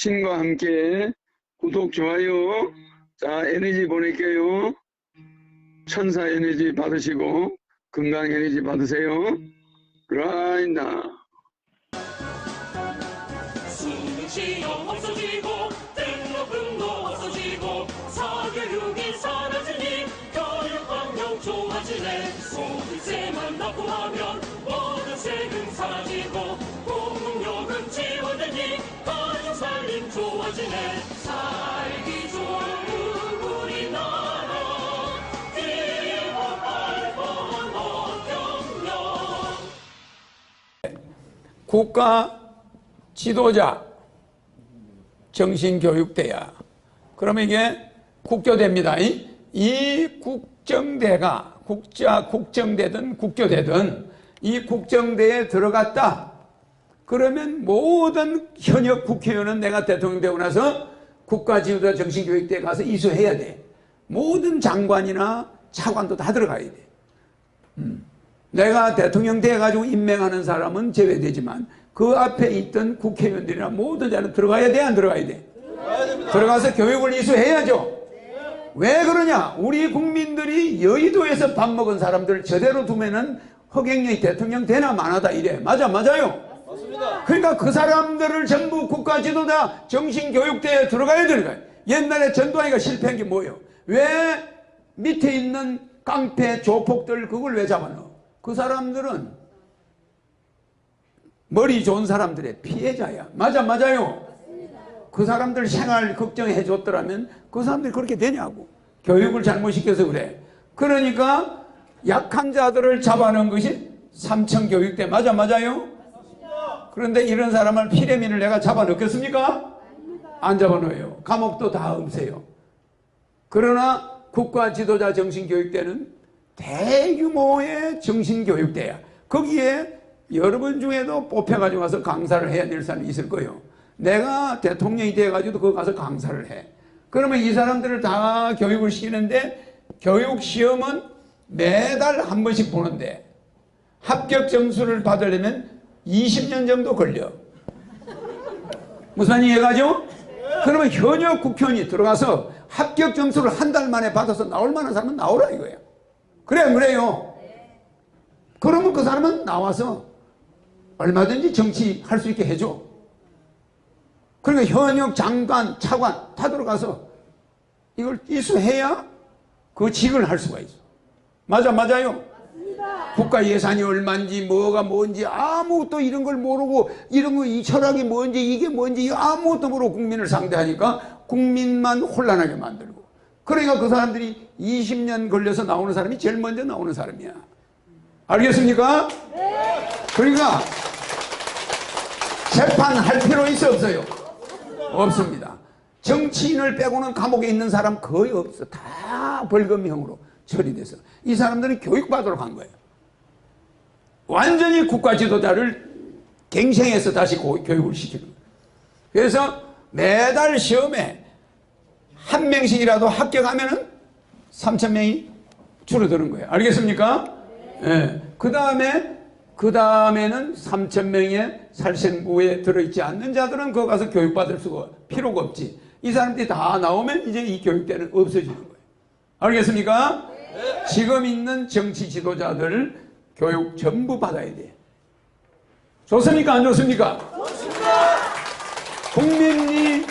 친구와 함께 구독, 좋아요. 자, 에너지 보낼게요. 천사 에너지 받으시고 건강 에너지 받으세요. 라이나. 수능 시험 없어지고 등록금도 없어지고 사교육이 사라지니 교육 환경 좋아지네. 소득세만 납부하면 모든 세금 사라지고 공공요금 지원되니 가정살림 좋아지네. 살기 좋은 우리나라 기업 발전 어경영. 국가 지도자 정신교육대야. 그러면 이게 국교대입니다. 이 국정대가 국정대든 국교대든 이 국정대에 들어갔다. 그러면 모든 현역 국회의원은 내가 대통령 되고 나서 국가지도자 정신교육대에 가서 이수해야 돼. 모든 장관이나 차관도 다 들어가야 돼. 내가 대통령 돼가지고 임명하는 사람은 제외되지만 그 앞에 있던 국회의원들이나 모든 자는 들어가야 돼, 안 들어가야 돼? 들어가서 교육을 이수해야죠. 왜 그러냐? 우리 국민들이 여의도에서 밥 먹은 사람들 저대로 두면은 허경영이 대통령 되나 마나다 이래. 맞아요? 맞습니다. 그러니까 그 사람들을 전부 국가 지도자 정신교육대에 들어가야. 옛날에 전두환이가 실패한 게 뭐예요? 왜 밑에 있는 깡패 조폭들 그걸 왜 잡아넣어? 그 사람들은 머리 좋은 사람들의 피해자야. 맞아요? 그 사람들 생활 걱정해 줬더라면 그 사람들이 그렇게 되냐고. 교육을 잘못시켜서 그래. 그러니까 약한 자들을 잡아놓은 것이 삼청교육대. 맞아요? 그런데 이런 사람을 피레민을 내가 잡아넣겠습니까? 안 잡아넣어요. 감옥도 다 없애요. 그러나 국가 지도자 정신교육대는 대규모의 정신교육대야. 거기에 여러분 중에도 뽑혀가지고 가서 강사를 해야 될 사람이 있을 거예요. 내가 대통령이 돼가지고 거기 가서 강사를 해. 그러면 이 사람들을 다 교육을 시키는데 교육시험은 매달 한 번씩 보는데 합격 점수를 받으려면 20년 정도 걸려. 무슨 이해가죠? 그러면 현역 국회의원이 들어가서 합격 점수를 한 달 만에 받아서 나올 만한 사람은 나오라 이거예요. 그래요? 그러면 그 사람은 나와서 얼마든지 정치할 수 있게 해줘. 그러니까 현역 장관, 차관 다 들어가서 이걸 이수해야 그 직을 할 수가 있어. 맞아요? 맞습니다. 국가 예산이 얼마인지 뭐가 뭔지 아무것도 이런 걸 모르고 이런 거 이 철학이 뭔지 이게 뭔지 아무것도 모르고 국민을 상대하니까 국민만 혼란하게 만들고. 그러니까 그 사람들이 20년 걸려서 나오는 사람이 제일 먼저 나오는 사람이야. 알겠습니까? 네. 그러니까 재판할 필요 있어 없어요? 없습니다. 정치인을 빼고는 감옥에 있는 사람 거의 없어. 다 벌금형으로 처리돼서 이 사람들은 교육받으러 간 거예요. 완전히 국가 지도자를 갱생해서 다시 교육을 시키는 거예요. 그래서 매달 시험에 한 명씩이라도 합격하면은 3,000명이 줄어드는 거예요. 알겠습니까? 네. 그 다음에는 3,000명의 살생부에 들어있지 않는 자들은 거기 가서 교육받을 수가 필요가 없지. 이 사람들이 다 나오면 이제 이 교육대는 없어지는 거예요. 알겠습니까? 네. 지금 있는 정치 지도자들 교육 전부 받아야 돼. 좋습니까? 안 좋습니까? 좋습니다. 국민이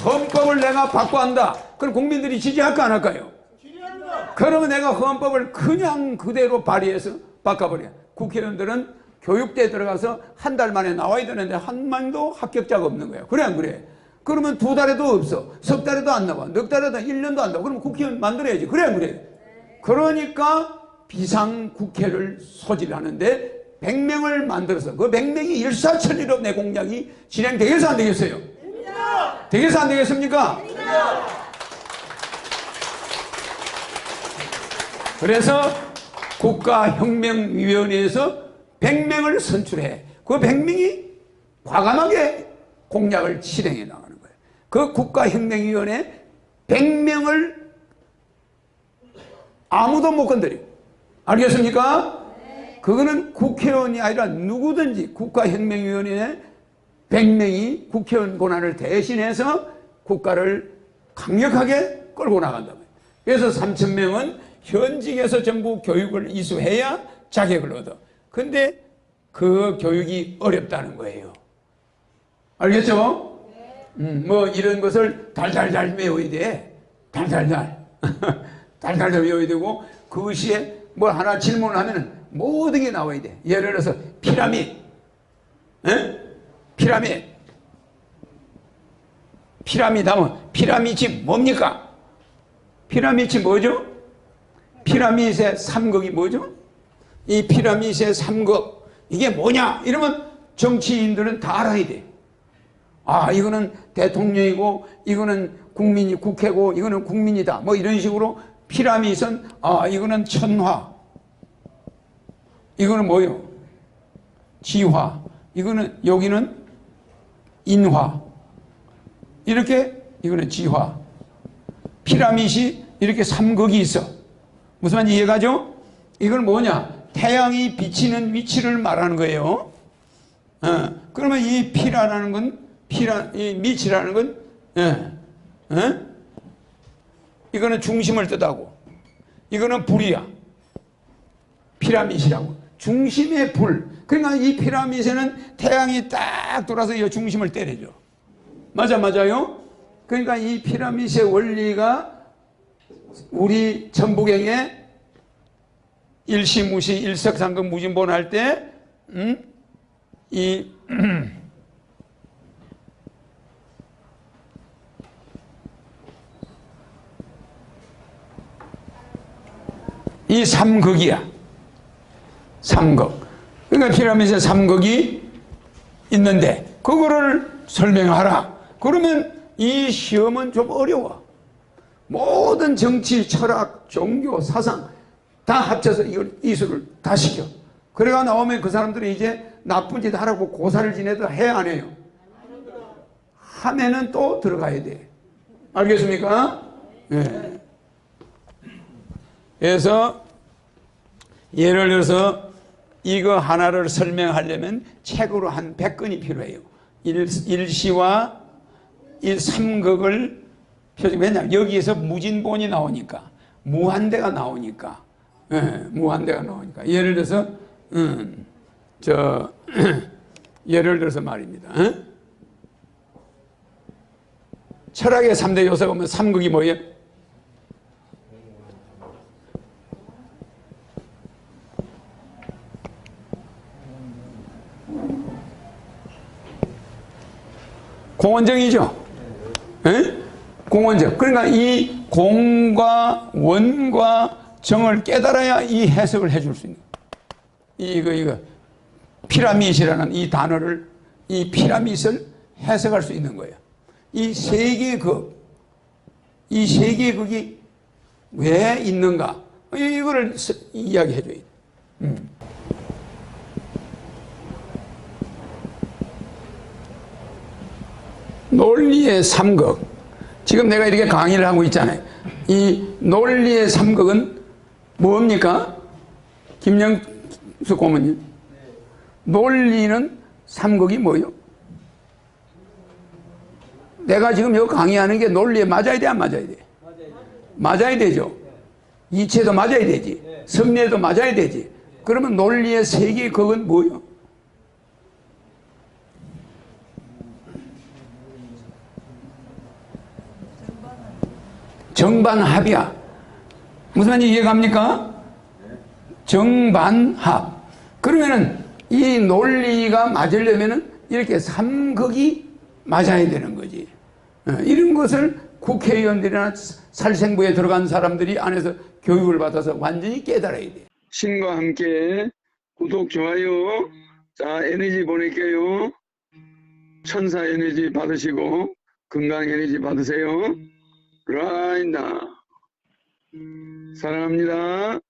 헌법을 내가 바꿔한다. 그럼 국민들이 지지할까 안 할까요? 지지합니다. 그러면 내가 헌법을 그냥 그대로 발의해서 바꿔버려. 국회의원들은 교육대에 들어가서 한 달 만에 나와야 되는데 한 명도 합격자가 없는 거야. 그래 안 그래? 그러면 2달에도 없어. 석 달에도 안 나와. 넉 달에도 1년도 안 나와. 그럼 국회의원 만들어야지. 그래 안 그래? 그러니까 비상국회를 소집하는데 100명을 만들어서 그 100명이 일사천리로 내 공약이 진행되겠어 안 되겠어요? 됩니다. 되겠어 안 되겠습니까? 됩니다. 그래서 국가혁명위원회에서 100명을 선출해. 그 100명이 과감하게 공약을 실행해 나가는 거예요. 그 국가혁명위원회 100명을 아무도 못 건드려. 알겠습니까? 네. 그거는 국회의원이 아니라 누구든지 국가혁명위원회에 100명이 국회의원 권한을 대신해서 국가를 강력하게 끌고 나간다. 그래서 3,000명은 현직에서 전부 교육을 이수해야 자격을 얻어. 근데 그 교육이 어렵다는 거예요. 알겠죠? 뭐 이런 것을 달달달 외워야 돼. 달달달. 달달달 외워야 되고, 그것이 뭐 하나 질문을 하면은 모든 게 나와야 돼. 예를 들어서 피라밋. 피라밋. 피라밋 하면 피라밋이 뭡니까? 피라밋이 뭐죠? 피라밋의 삼각이 뭐죠? 이 피라밋의 삼각, 이게 뭐냐? 이러면 정치인들은 다 알아야 돼. 아, 이거는 대통령이고, 이거는 국민이 국회고, 이거는 국민이다. 뭐 이런 식으로 피라밋은, 아, 이거는 천화. 이거는 뭐요? 지화. 이거는, 여기는 인화. 이렇게, 이거는 지화. 피라밋이 이렇게 삼각이 있어. 무슨 말인지 이해가죠? 이건 뭐냐? 태양이 비치는 위치를 말하는 거예요. 그러면 이 피라라는 건, 이 밑이라는 건, 이거는 중심을 뜻하고, 이거는 불이야. 피라밋이라고. 중심의 불. 그러니까 이 피라밋에는 태양이 딱 돌아서 이 중심을 때려줘. 맞아요? 그러니까 이 피라밋의 원리가 우리 천부경에 일시무시 일석삼극 무진본 할 때, 이 삼극이야. 삼극. 그러니까 피라밋에 삼극이 있는데 그거를 설명하라. 그러면 이 시험은 좀 어려워. 모든 정치, 철학, 종교, 사상 다 합쳐서 이걸 이수를 다 시켜. 그래가 나오면 그 사람들이 이제 나쁜 짓 하라고 고사를 지내도 해, 안 해요? 하면은 또 들어가야 돼. 알겠습니까? 네. 그래서 예를 들어서 이거 하나를 설명하려면 책으로 한 100권이 필요해요. 일시와 삼극을 왜냐하면 여기에서 무진본이 나오니까, 무한대가 나오니까, 무한대가 나오니까. 예를 들어서 예를 들어서 말입니다. 철학의 3대 요소가 보면 삼극이 뭐예요? 공원정이죠. 공원정. 그러니까 이 공과 원과 정을 깨달아야 이 해석을 해줄 수 있는 거예요. 이거 피라밋이라는 이 단어를, 이 피라밋을 해석할 수 있는 거예요. 이 세 개의 극, 이 세 개의 극이 왜 있는가, 이거를 이야기해 줘야 돼. 논리의 삼극. 지금 내가 이렇게 강의를 하고 있잖아요. 이 논리의 삼극은 뭡니까? 김영수 고문님. 논리는 삼극이 뭐예요? 내가 지금 여기 강의하는 게 논리에 맞아야 돼, 안 맞아야 돼? 맞아야 되죠. 이체도 맞아야 되지. 섭리에도 맞아야 되지. 그러면 논리의 세 개의 극은 뭐예요? 정반합이야. 무슨 말인지 이해갑니까? 정반합. 그러면은 이 논리가 맞으려면은 이렇게 삼극이 맞아야 되는 거지. 이런 것을 국회의원들이나 살생부에 들어간 사람들이 안에서 교육을 받아서 완전히 깨달아야 돼. 신과 함께 구독, 좋아요. 자, 에너지 보낼게요. 천사 에너지 받으시고 건강 에너지 받으세요. 라인다. 사랑합니다.